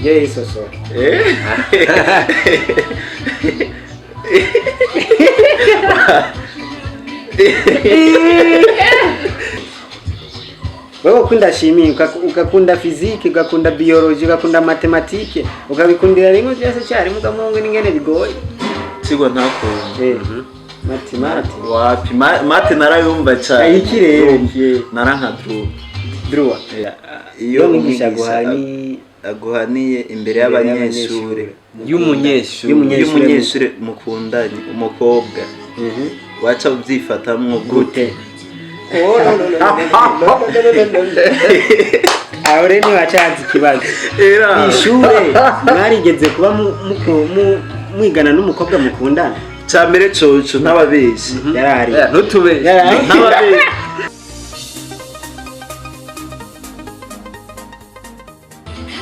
tuje isoso wewe ukunda shimi ukakunda fiziki ukakunda biology ukakunda matematike ukabikundira rimwe byose cyari mugamungu n'ingene bigoye sigwa ntakunze matemati wapi mate narayumva cyane ikirenge naranka druwa iyo mwigisha aguhaniye imbere y'abanyeshure y'umunyeshure mukundanye umukobwa wacha ubyifatamwo gute ahore ni wacanze kibazo ishure mwarigeze kuba mwigana n'umukobwa mukundana cyambere coco ntababeshi yarari ntutube ntababeshi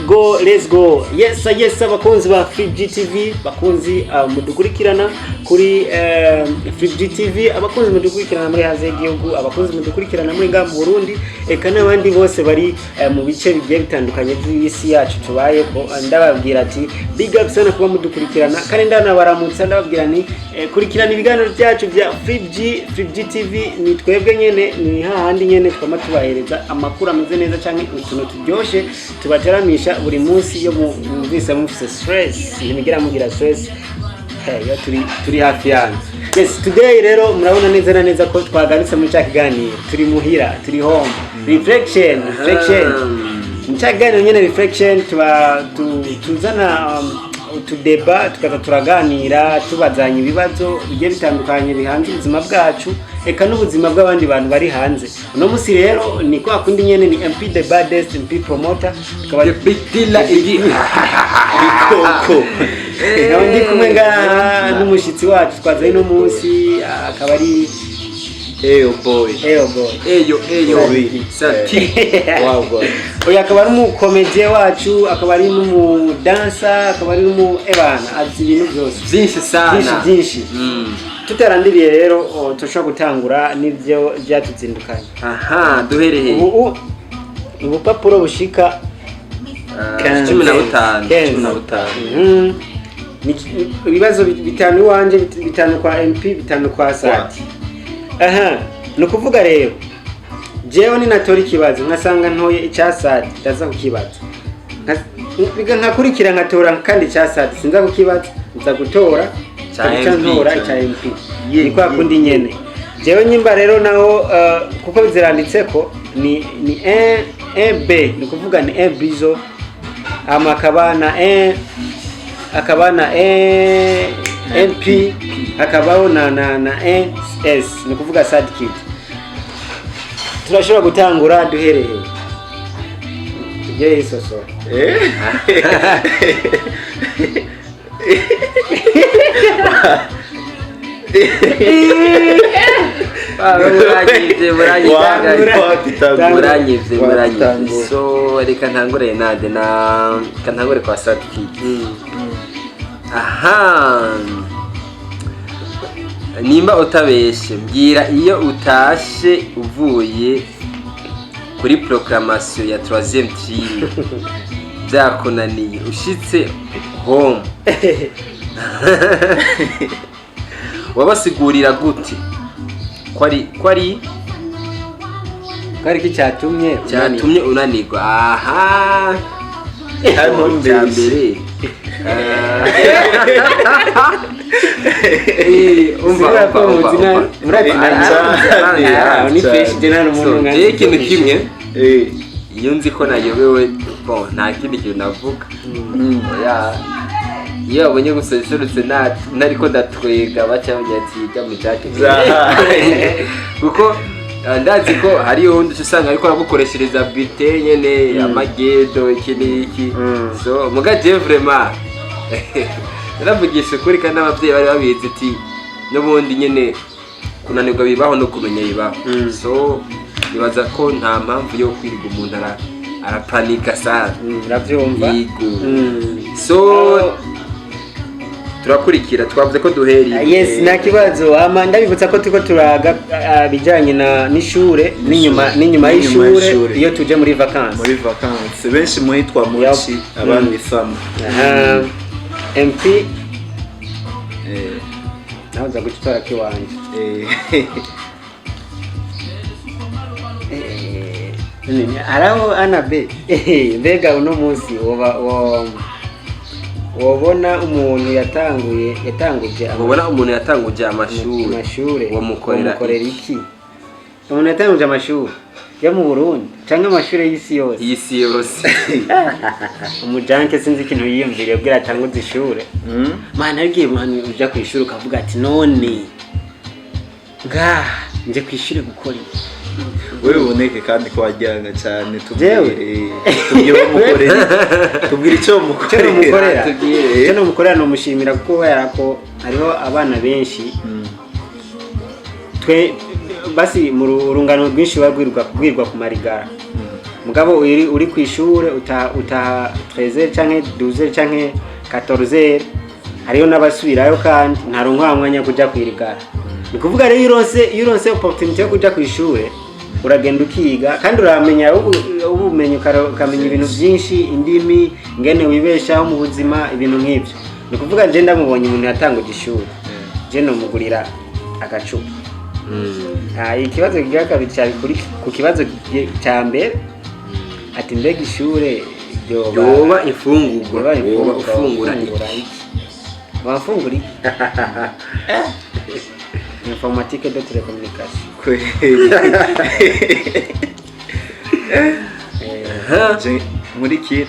go let's go yes abakunzi ba FreeGTV bakunzi mudukurikirana kuri FreeGTV abakunzi mudukurikirana muri haze y'igihugu abakunzi mudukurikirana muri ngamba Burundi eka n'abandi bose bari mu bice bigiye bitandukanye by'isi yacu tubaye ko ndababwira ati big up sana kuba mudukurikirana kandi ndanabaramutsa ndababwira ni kurikirana ibiganiro byacu bya FreeGTV ni twebwe nyene ni hahandi nyene twama tubahereza amakuru ameze neza cyane utuntu turyoshe tubateramisha buri munsi yo muvise mufise stress ntimugira mugira stress yo turi hafi yanyu. Yes, today rero murabona neza na neza ko twagarutse muri cyakiganiro turi muhira turi home reflection mchaganiro nyene reflection tuzana tudeba tukaza turaganira tubazanya ibibazo bigiye bitandukanye bihanze ubuzima bwacu eka n'ubuzima bw'abandi bantu bari hanze. Uno musi rero ni kwa kundi nyene ni MP the baddest MP promoter tukaba bitila koko ndi kumwe n'umushitsi wacu twaza ino musi akaba ari Eyo boy sati wow boy oya akaba ari umukomedie wacu akaba ari n'umudansa akaba ari ebana azi ibintu byose byinshi tutarandiriye rero tushobora gutangura n'ibyo byatuzindukanye duhereye ubupapuro bushika 15 ibibazo bitanu wanje bitanu kwa MP bitanu kwa Sati no kuvuga rero jewe ni natori kibazo nkasanga ntoye icyasati ndaza kukibaza nkakurikira nkatora kandi icyasati sinza kukibaza nza gutora ntora icya MP ni kwa kundi nyene jewe nyimba rero naho kuko ziranditse ko ni B no kuvuga ni bizo amakabana akabana MP akabaho na S ni kuvuga sad kid. Turashobora gutangura duhereye tuje isoso muranyivye so reka ntangure nade na kantangure kwa sad kid. Nimba utabeshe mbwira iyo utashe uvuye kuri proclamation ya 3e trimestre byakunaniye ushitse home wabasigurira gute kwari ki cyatumye unanirwa mbere ikintu kimwe iyo nzi ko nayobewe nta kindi kintu navuga iyo abonye guseserutse nariko ndatwega baca banyatiga mu cyake kuko ndazi ko hari undi usanga ariko aragukoreshereza bite nyene amagedo iki so mugaje vraiment naravugisha kuri kandi abavyeyi bari babizi ati n'ubundi nyene kunanirwa bibaho no kumenya bibaho so nibaza ko nta mpamvu yo kwiriga umuntu arapanika sana uravyumva so turakurikira twavuze ko duheriye yes nta kibazo ndabibutsa ko turiko turaga bijanye n'ishure n'inyuma y'ishure iyo tuje muri vacance benshi muhitwa muci abandi sama MP naza gutora kiwanje araho anabe mbega uno munsi wabona umuntu yatanguje amashuri wamukorera iki umuntu yatanguje amashuri yo mu Burundi canke amashuri y'isi yose umujanke sinzi ikintu yiyumviriye bwira atanguze ishure mana yagiye uja kwishura ukavuga ati none nje kwishura gukora wewe uboneke kandi ko wajyanga cyane tubwire icyo mukorera icyo mukorera no mushimira kuko yarako hariho abana benshi twe basi mu rungano rwinshi bagwirwa ku marigara mugabo uri ku ishure uta 13 canke 12 canke 14 hariho n'abasubirayo kandi ntaronka mwanya kuja kwirigara ni kuvuga rero iyo uronse opportunity yo kuja ku ishure uragenda ukiga kandi uramenya ubumenyi ukamenya ibintu byinshi indimi ngene wibeshaho mu buzima ibintu nk'ibyo ni kuvuga je ndamubonye umuntu yatanguje ishuri je no mugurira agacupa ikibazo kigira kabiri cyari ku kibazo cya mbere ati mbega ishure yoba ifungurwa ufungura iki wafungura iki informatique de télécommunication muri kira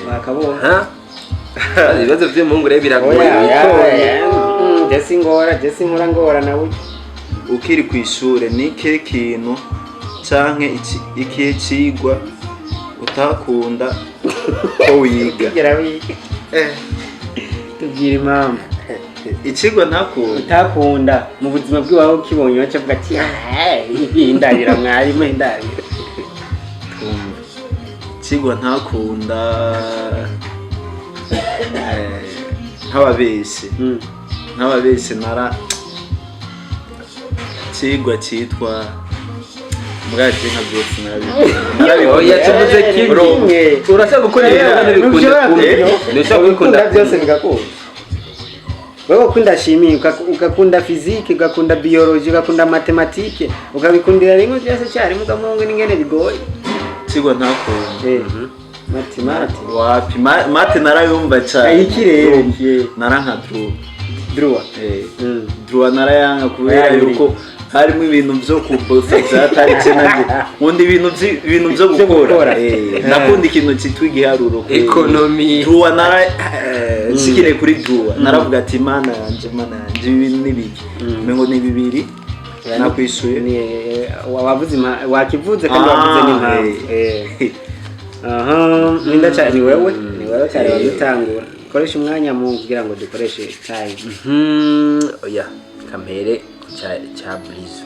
bakabona ibibazo by'umuhungu rero biragoye jesi nkora nawe ukiri ku ishure ni ikihe kintu canke ikihe cigwa utakunda ko wiga tubwira impamvu ikigwa utakunda mu buzima bw'iwawe ukibonye wacavuga ati indabira mwarimu indabira ikigwa ntakunda nk'ababese ikigwa cyitwa mwaje nka byose narabibonye tuvuze kimwe urashaka gukora ibintu bikunda byose bigakunda wewe ukunda chimie ukakunda physique ukakunda biology ukakunda mathematique ukabikundira rimwe byose cyari mugamungu ningene bigoye kigwa ntakunda mathematics wapi mate narayumva cyane ikirenge naranka draw narayanga kubera yuko harimo ibintu byo kubosa byatari cyane undi ibintu byo gukora nakunda ikintu cyitwa igiharuro economy draw sikire kuri draw naravuga ati mana yanje ibintu nibiki mengo ni bibiri nakwishuye wabuzima wakivuze kandi wavuze n'impamvu ninda cyane wewe cyane wabitangura koresha umwanya mu kugira ngo dukoreshe time oya kampere cha blizo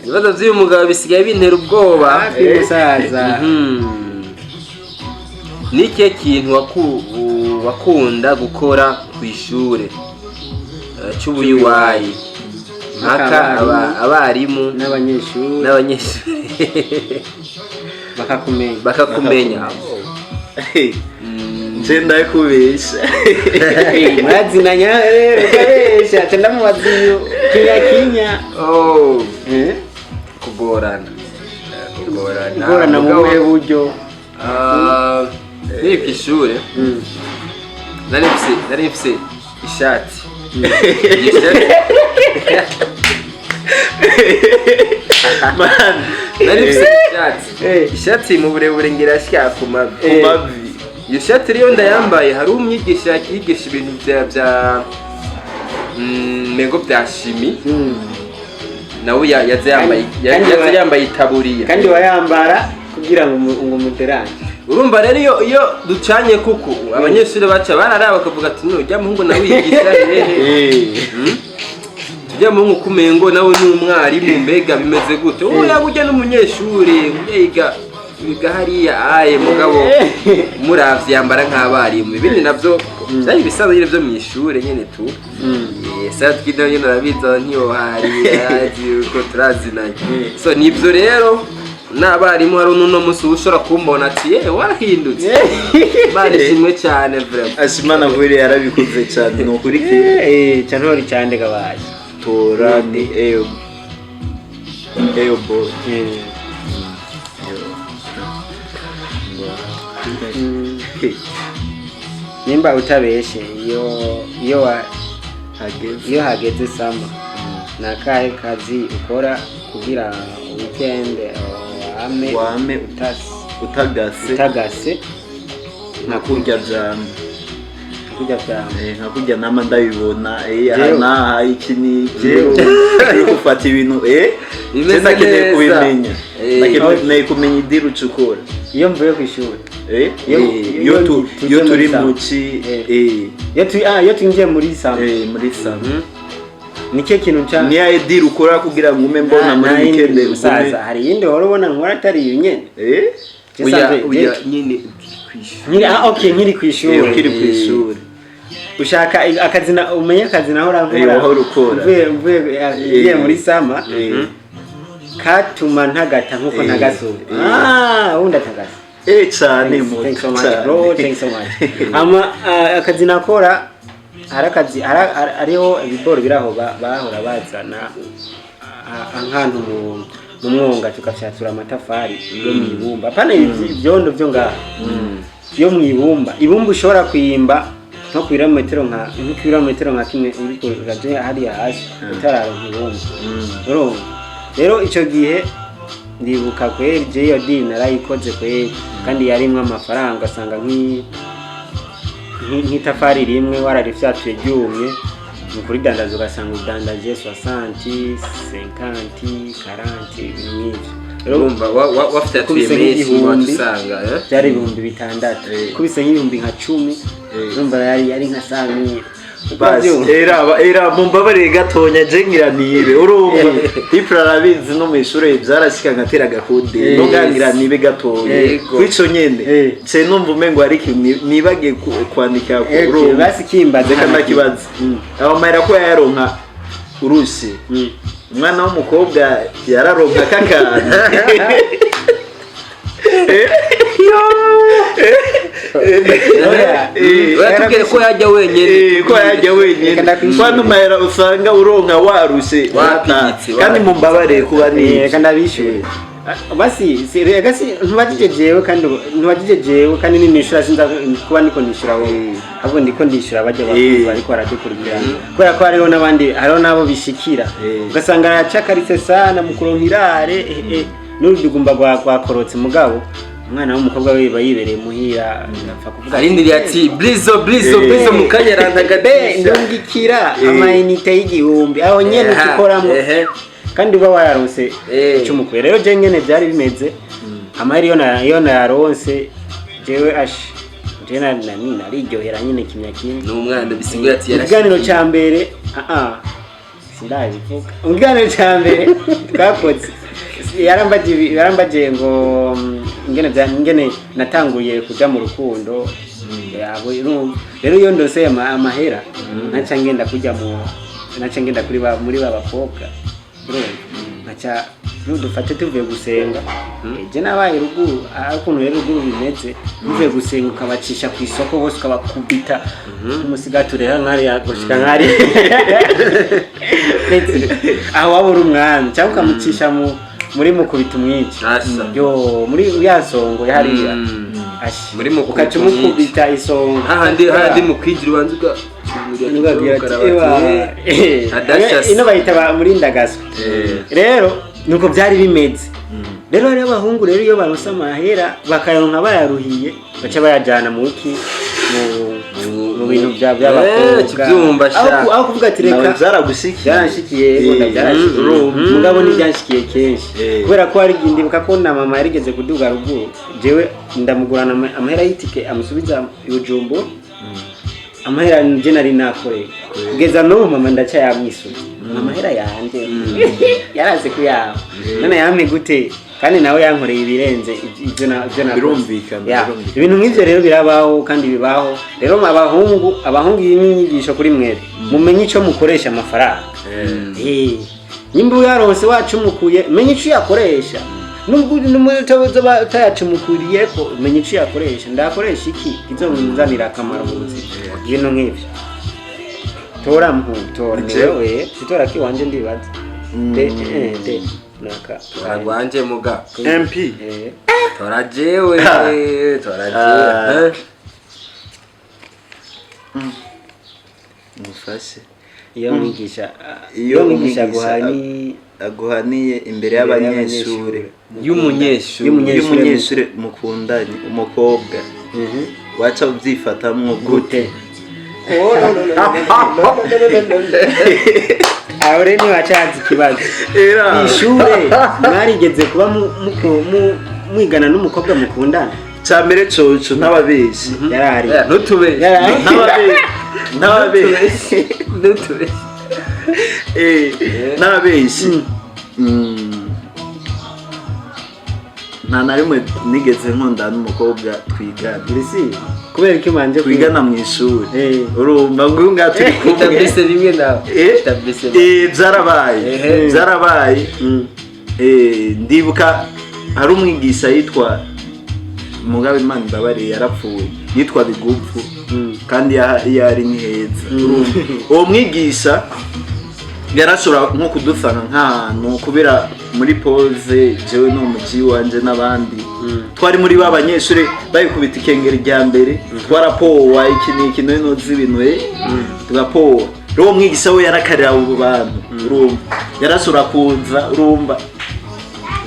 ibibazo by'uyu mugabo bisigaye bintera ubwoba musaza ni ikihe kintu wakunda gukora ku ishure cy'ubuyuwayi mpaka abarimu n'abanyeshuri bakakumenya Jenda kubesha mwazinanya ukabesha tenda mu waziyo kinya kugorana mu buryo ni kw'ishure nari mfise ishati ishati mu burebure ngira ashya ku mavi iyo shati rero ndayambaye hari umwigisha yigisha ibintu bya mengo bya shimi nawe yaze yambaye itaburiya kandi wayambara kugira ngo umuteranye urumva rero iyo ducanye kuko abanyeshuri baca bararaba bakavuga ati no jya muhungu nawe yigisha hehe tujya mu nkukumengo nawe ni umwarimu mbega bimeze gute yagujya n'umunyeshuri yiga hariya aye mugabo muravye yambara nk'abarimu ibindi navyo byari bisanzwe nyine byo mu ishure nyene tu sasa twidana nyine arabiza ntiyo hari ko turazinanye so nibyo rero n'abarimu hari uno musi ushobora kumbona ati warahindutse bari kimwe cyane vraiment ashimana kwere yarabikoze cyane no kuri cyane hori cyane gabaye tora ni eyo bo nimba utabeshe iyo hageze sama nakahe kazi ukora kugira weekend wame utagase nakurya jambo nakujya nama ndabibona aha iki ni gufata ibintu nakeneye kubimenya nakeneye kumenya idiri ucukura iyo mvuye ku ishuri iyo turi muci iyo twinjiye muri sama nike kintu cyane ni idiri ukora kugira ngo ume mbona muri weekend musaza hari yindi horo ubona nkora atari iyo nyene uya nyine nkiri ku ishuri ushaka akazi umenye akazi naho mvuye muri sama katuma ntagata nkuko ntagasoza wundi atagasa cyane thanks so much bro thanks so much akazi nakora hariho ibiboro biraho bahora bazana ahantu mu mwonga tukafyatura amatafari yo mu ibumba pana ibyondo byo ngaha yo mu ibumba ushobora kuyimba nko kilometero nka kimwe uriko uraje hariya hasi utararonka ibumba rero icyo gihe ndibuka kweri iyo dini narayikoze kweri kandi yarimwe amafaranga asanga nk'itafari rimwe wararifyatuye ryumye kuri dandazo ugasanga udandaje 60 50 40 ibintu urumva wafite twiyemeje watusanga byari 6,000 kubise nk'ibihumbi nka 10 urumva yari nka sami basi era mumbabarire gatonya je ngiranibe urumva ipra rabizi no mw'ishure byarashika ngatera gakude no ngiranibe gatonya kwico nyene ce numva umengo ari nibage kwandika ku urumva basi kimbaze kandi kibaza aho mayira ko yaronka urusi umwana w'umukobwa yararonka kakana uratubwire ko yajya wenyine kwano mayira usanga uronka waruse kandi mumbabarire kuba ni kandi abishyuye basi ntubajije jewe kandi ninishura sinza kuba niko nishura wowe ahubwo ndiko ndishura bajya bakuzi ariko baradukurikirana kubera ko hariho n'abandi hariho nabo bishikira ugasanga aracakaritse sana mu kuronkirare n'urudugumba rwakorotse mugabo umwana w'umukobwa we bayibereye muhira apfa kuvuga arindiriye ati blizo mu kanyaranda ndungikira amayinite y'igihumbi aho nyene ukikoramo kandi uba wayaronse cy'umukwe rero je nyene byari bimeze amaheri yo nayaronse jewe je nariryohera nyine kimya kimwe n'umwana bisigura ati ikiganiro cya mbere sindabivuga ikiganiro cya mbere twakoze yarambaje ngo ingene natanguye kuja mu rukundo rero iyo ndose amahera naca ngenda kuri muri babakobwa nkaca dufate tuvuye gusenga je nabaye ruguru ukuntu rero ruguru bimeze tuvuye gusenga ukabacisha ku isoko bose ukabakubita umusigaturera nkari yagoshika nkari aho wabura umwami cyangwa ukamucisha muri mukubita umwici yo muri yasongo yahariya muri mukubita umukubita isongo hahandi mukwigira ubanza ino bahita muri ndagaso rero nuko byari bimeze rero hariho abahungu rero iyo baronse amahera bakayaronka bayaruhiye baca bayajyana mu bintu by'abakobwa aho kuvuga ati reka byaranshikiye mugabo ntibyanshikiye kenshi kubera ko hari igihe ndibuka ko na mama yarigeze kuduga ruguru jewe ndamugurana amahera y'itike amusubiza i Bujumbura amahera nje nari nakoreye kugeza n'ubu mama ndacyayamwisura amahera yanje yaraze kuyaba none yampe gute kandi nawe yankoreye ibirenze ibyo na birumvikana ibintu nk'ivyo rero birabaho kandi bibaho rero abahungu n'inyigisho kuri mwere mumenye ico mukoresha amafaranga nimba uyarose wacumukuye menye ico yakoresha n'umutozo batayacumukuriye ko menye ico yakoresha ndakoresha iki kizomuzanira akamaro mu buzima ibintu nk'ivyo tora wewe sitora kiwanje ndibaza de naka wanje muga MP tora jewe mufashe iyo mwigisha aguhaniye imbere y'abanyeshure y'umunyeshure mukundanye umukobwa wacha ubyifatamwo gute ahore ni wacazi kibazo ishure mwarigeze kuba mwigana n'umukobwa mukundana cyambere coco ntababeshi yarari ntutube ntababeshi ntababeshi nta na rimwe nigeze nkunda n'umukobwa twigana kubera ko manje twigana mu ishuri urumva ngo nga turi kumwe rimwe nawe byarabaye ndibuka hari umwigisha yitwa Mugabe Imana Mbabare yarapfuye yitwa Bigupfu kandi yari ni heza uwo mwigisha yarashobora nko kudusana nk'ahantu kubera muri pause jewe no muji wanje n'abandi twari muri babanyeshure bayikubita ikengera rya mbere twarapowa iki no zibintu tugapowa rero mwigisha we yarakarira abo bantu urumva yarashobora kuza urumva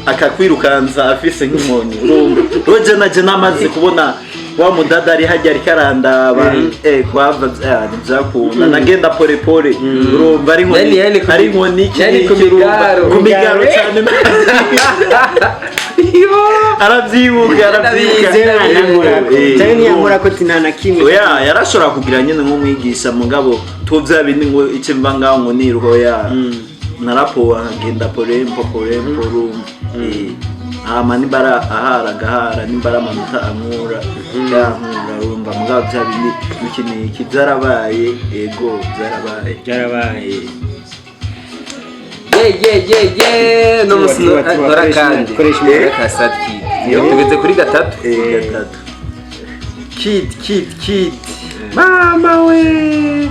akakwirukanza afise nk'inkoni urumva roje naje namaze kubona wa mudada ari hajya ari karandaba kwava byakunda nagenda pole urumva ari nkoni kumigaro cyane arabyibuka cyane yankora ko tinana kimwe oya yarashobora kugira nyine nk'umwigisha mugabo tuvya bindi ngo ice mva ngaho ngo nirwo narapowa ngenda pole urumva nibara ahara nimbara amanota ankura urumva mugabo bya bindi iki byarabaye ego byarabaye no musino tora kandi koresha umureka sadki tugeze kuri gatatu kid mama we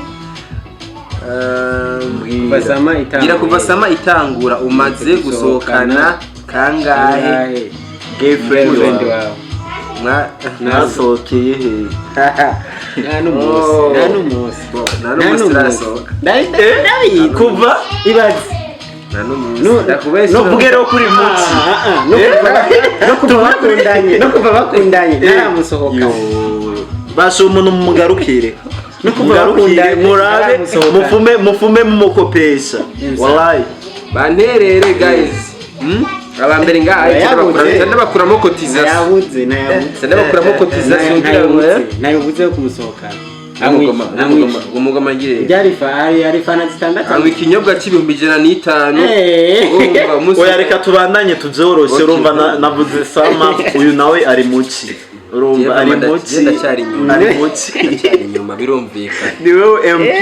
kuva sama itangura umaze gusohokana kangahe girlfriend wawe nasokeye kuva ibaze no kugera kuri munsi no kuva bakundanye naramusohoka basho umuntu mugarukire no kuva bakundanye murabe mufume mumukopesha wallahi banterere guys abambere ngaha ndabakuramo cotisation ndabakuramo cotisation nayobuze kumusohokana umugoma ngire yari fana zitandatu angwe ikinyobwa cy'ibihumbi 105 oya reka tubandanye tuzoroshe urumva navuze sama uyu nawe ari muki urumva ari muki ndacyari inyuma birumvikana ni wewe MP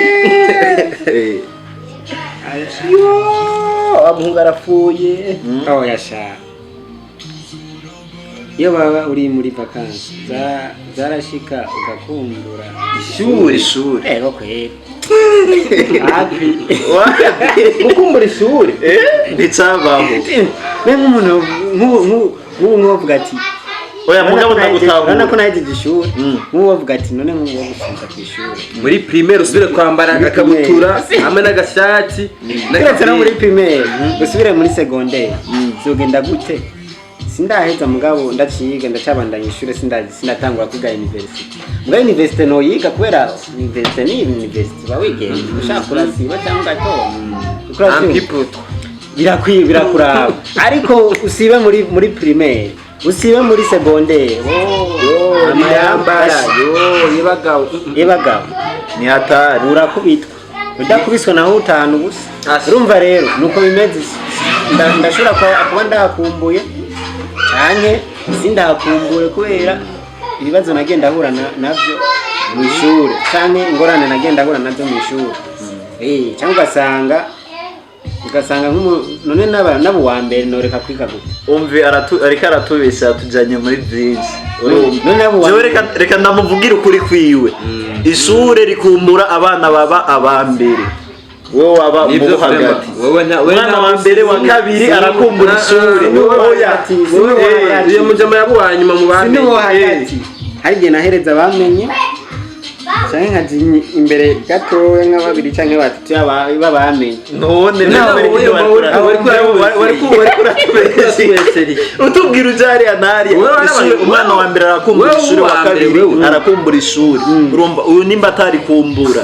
amuhungu arapfuye yasha iyo baba uri muri vacance zarashika ugakumbura ishuri ero kwera ukumbura ishuri nticabaho nk'umuntu nk'ubu bavuga ati oya mugabo ndagutahura urabona ko nahejeje ishuri nk'ubu bavuga ati none nk'ubu gusubiza ku ishuri muri primaire usubire kwambara agakabutura hamwe n'agashati ndetse no muri primaire usubire muri secondaire zogenda gute sindaheza mugabo ndaciga ndacabandanya ishuri sindatangura kwiga university mugabo university no yiga kubera university ni university bawigenda ushaka kurasiba cyangwa gato birakuraba ariko usibe muri primaire usibe muri secondaire amayambara yebagabo ni hatari urakubitwa udakubiswe naho utahana ubusa urumva rero nuko bimeze ndashobora kuba ndahakumbuye canke sindahakumbuye kubera ibibazo nagenda ahura navyo mu ishuri canke ingorane nagenda ahura navyo mu ishuri cyangwa ugasanga none nabo wa mbere noreka kwiga gute umve ariko aratubesha tujanye muri byinshi reka ndamuvugire ukuri kwiwe ishure rikumbura abana baba abambere wowe waba mu hagati umwana wa mbere wa kabiri arakumbura ishure iyo mujama yabuwa nyuma mu bandi hari igihe nahereza bamenye canke nkaji imbere gatoya nka babiri canke batatu babamenye none utubwira ujari anari umwana wa mbere arakumbura ishure wa kabiri arakumbura ishure urumva uyu nimba atari kumbura